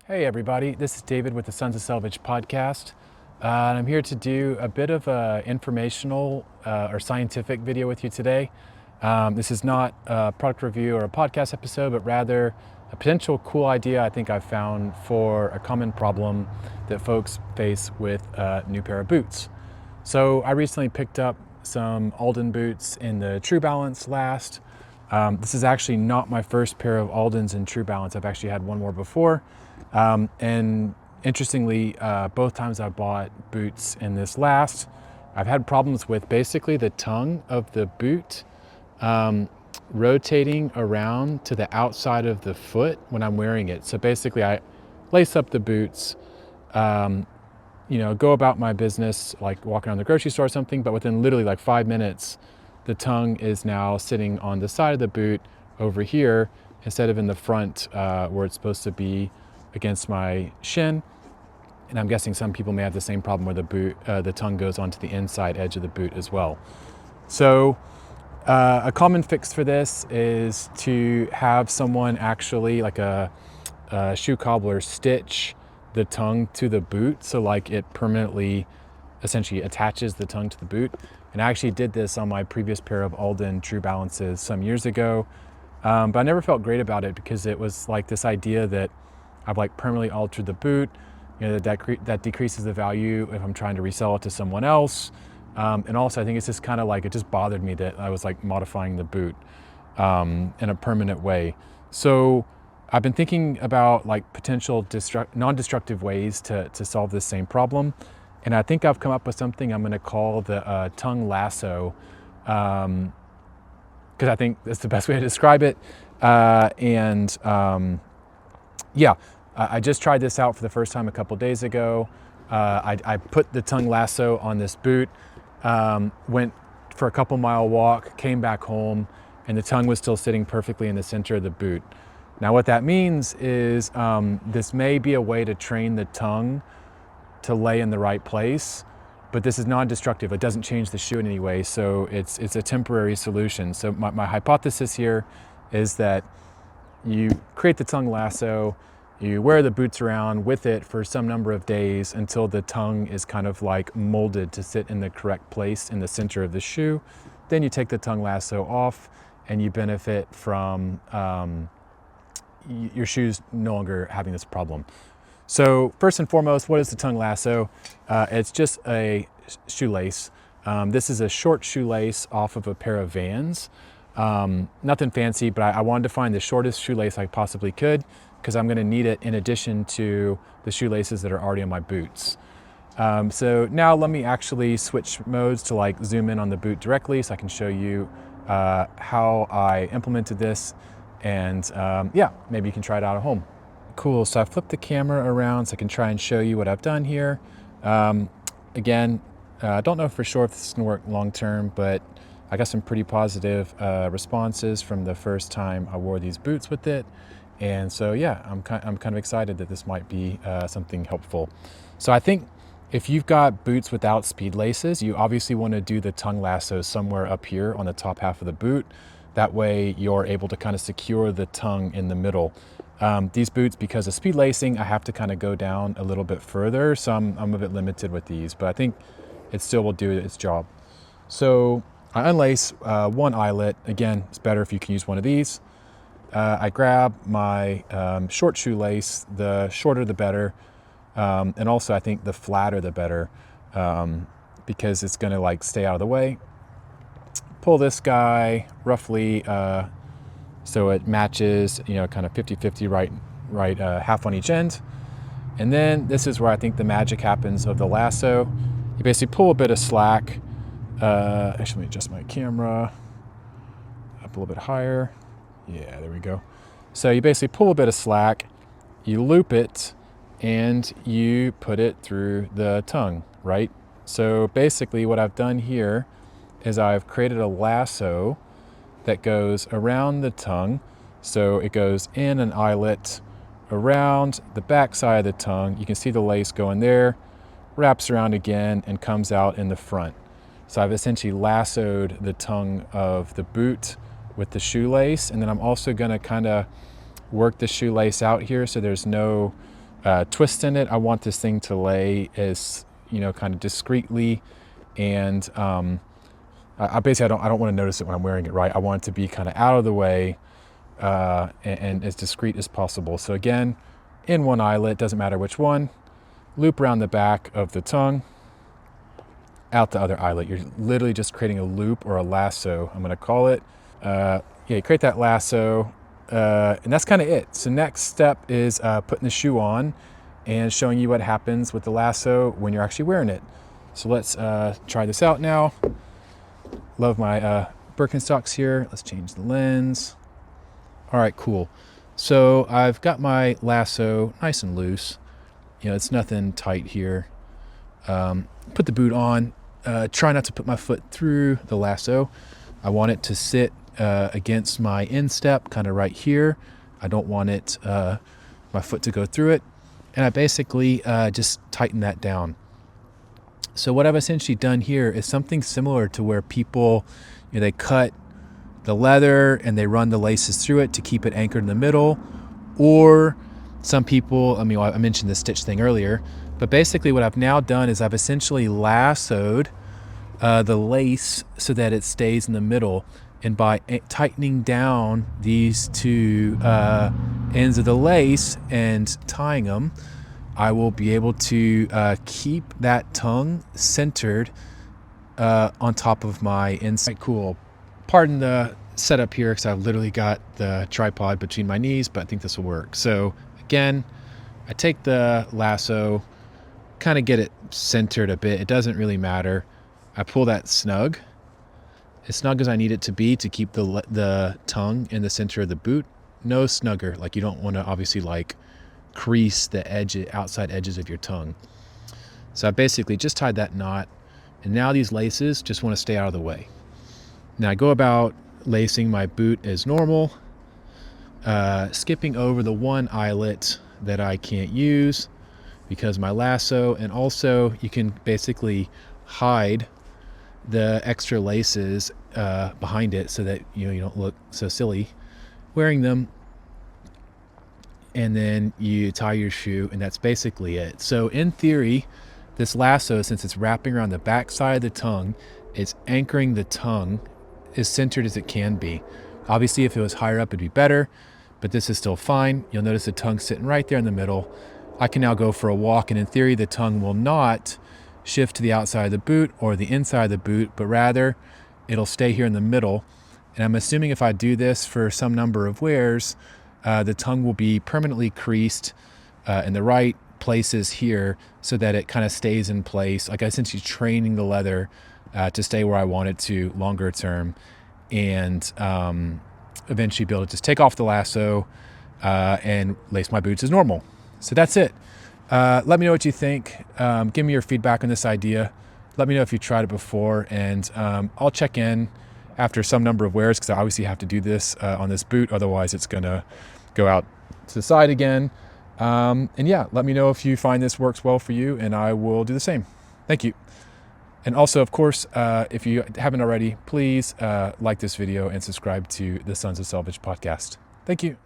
Hey everybody, this is David with the Sons of Selvedge podcast. And I'm here to do a bit of a informational or scientific video with you today. This is not a product review or a podcast episode, but rather a potential cool idea I think I've found for a common problem that folks face with a new pair of boots. So I recently picked up some Alden boots in the True Balance last. This is actually not my first pair of Aldens in True Balance. I've actually had one more before. And interestingly, both times I bought boots in this last, I've had problems with basically the tongue of the boot rotating around to the outside of the foot when I'm wearing it. So basically I lace up the boots, go about my business, like walking around the grocery store or something, but within literally like 5 minutes, the tongue is now sitting on the side of the boot over here instead of in the front where it's supposed to be against my shin. And I'm guessing some people may have the same problem where the tongue goes onto the inside edge of the boot as well. So a common fix for this is to have someone actually, like a shoe cobbler, stitch the tongue to the boot, so like it permanently essentially attaches the tongue to the boot. And I actually did this on my previous pair of Alden True Balances some years ago, but I never felt great about it because it was like this idea that I've like permanently altered the boot, that decreases the value if I'm trying to resell it to someone else. And also I think it's just kind of like, it just bothered me that I was like modifying the boot in a permanent way. So I've been thinking about like potential non-destructive ways to solve this same problem. And I think I've come up with something I'm gonna call the tongue lasso, because I think that's the best way to describe it. I just tried this out for the first time a couple days ago. I put the tongue lasso on this boot, went for a couple mile walk, came back home, and the tongue was still sitting perfectly in the center of the boot. Now what that means is this may be a way to train the tongue to lay in the right place, but this is non-destructive. It doesn't change the shoe in any way, so it's a temporary solution. So my hypothesis here is that you create the tongue lasso, you wear the boots around with it for some number of days until the tongue is kind of like molded to sit in the correct place in the center of the shoe. Then you take the tongue lasso off and you benefit from your shoes no longer having this problem. So first and foremost, what is the tongue lasso? It's just a shoelace. This is a short shoelace off of a pair of Vans. Nothing fancy, but I wanted to find the shortest shoelace I possibly could because I'm going to need it in addition to the shoelaces that are already on my boots. So now let me actually switch modes to like zoom in on the boot directly so I can show you how I implemented this, and maybe you can try it out at home. Cool, so I flipped the camera around so I can try and show you what I've done here. Again, I don't know for sure if this is gonna work long term, but I got some pretty positive responses from the first time I wore these boots with it. And so yeah, I'm kind of excited that this might be something helpful. So I think if you've got boots without speed laces, you obviously want to do the tongue lasso somewhere up here on the top half of the boot. That way you're able to kind of secure the tongue in the middle. These boots, because of speed lacing, I have to kind of go down a little bit further, so I'm a bit limited with these, but I think it still will do its job. So I unlace one eyelet. Again, it's better if you can use one of these. I grab my short shoelace, the shorter the better, and also I think the flatter the better, because it's gonna like stay out of the way. Pull this guy roughly so it matches, kind of 50-50 right half on each end. And then this is where I think the magic happens of the lasso. You basically pull a bit of slack. Actually, let me adjust my camera up a little bit higher. Yeah, there we go. So you basically pull a bit of slack, you loop it, and you put it through the tongue, right? So basically what I've done here is I've created a lasso that goes around the tongue. So it goes in an eyelet, around the back side of the tongue. You can see the lace going there, wraps around again, and comes out in the front. So I've essentially lassoed the tongue of the boot with the shoelace, and then I'm also gonna kind of work the shoelace out here so there's no twist in it. I want this thing to lay as, you know, kind of discreetly, and I basically I don't want to notice it when I'm wearing it, right? I want it to be kind of out of the way and as discreet as possible. So again, in one eyelet, doesn't matter which one, loop around the back of the tongue, out the other eyelet. You're literally just creating a loop or a lasso, I'm gonna call it. Yeah, you create that lasso, and that's kind of it. So next step is putting the shoe on and showing you what happens with the lasso when you're actually wearing it. So let's try this out now. Love my Birkenstocks here. Let's change the lens. All right, cool. So I've got my lasso nice and loose. You know, it's nothing tight here. Put the boot on. Try not to put my foot through the lasso. I want it to sit against my instep, kind of right here. I don't want it, my foot to go through it. And I basically just tighten that down. So what I've essentially done here is something similar to where people, you know, they cut the leather and they run the laces through it to keep it anchored in the middle. Or some people, I mean, I mentioned the stitch thing earlier, but basically what I've now done is I've essentially lassoed the lace so that it stays in the middle. And by tightening down these two ends of the lace and tying them, I will be able to keep that tongue centered on top of my inside. Cool. Pardon the setup here because I've literally got the tripod between my knees, but I think this will work. So again, I take the lasso, kind of get it centered a bit. It doesn't really matter. I pull that snug, as snug as I need it to be to keep the tongue in the center of the boot. No snugger. Like, you don't want to obviously like crease the outside edges of your tongue. So I basically just tied that knot, and now these laces just want to stay out of the way. Now I go about lacing my boot as normal, skipping over the one eyelet that I can't use because my lasso, and also you can basically hide the extra laces behind it so that you don't look so silly wearing them. And then you tie your shoe, and that's basically it. So in theory, this lasso, since it's wrapping around the back side of the tongue, it's anchoring the tongue as centered as it can be. Obviously, if it was higher up, it'd be better, but this is still fine. You'll notice the tongue sitting right there in the middle. I can now go for a walk, and in theory, the tongue will not shift to the outside of the boot or the inside of the boot, but rather it'll stay here in the middle. And I'm assuming if I do this for some number of wears, the tongue will be permanently creased in the right places here so that it kind of stays in place. Like, I essentially training the leather to stay where I want it to longer term, and eventually be able to just take off the lasso and lace my boots as normal. So that's it. Let me know what you think. Give me your feedback on this idea. Let me know if you tried it before, and I'll check in after some number of wears, because I obviously have to do this on this boot, otherwise it's gonna go out to the side again. And yeah, let me know if you find this works well for you, and I will do the same. Thank you. And also, of course, if you haven't already, please like this video and subscribe to the Sons of Selvedge podcast. Thank you.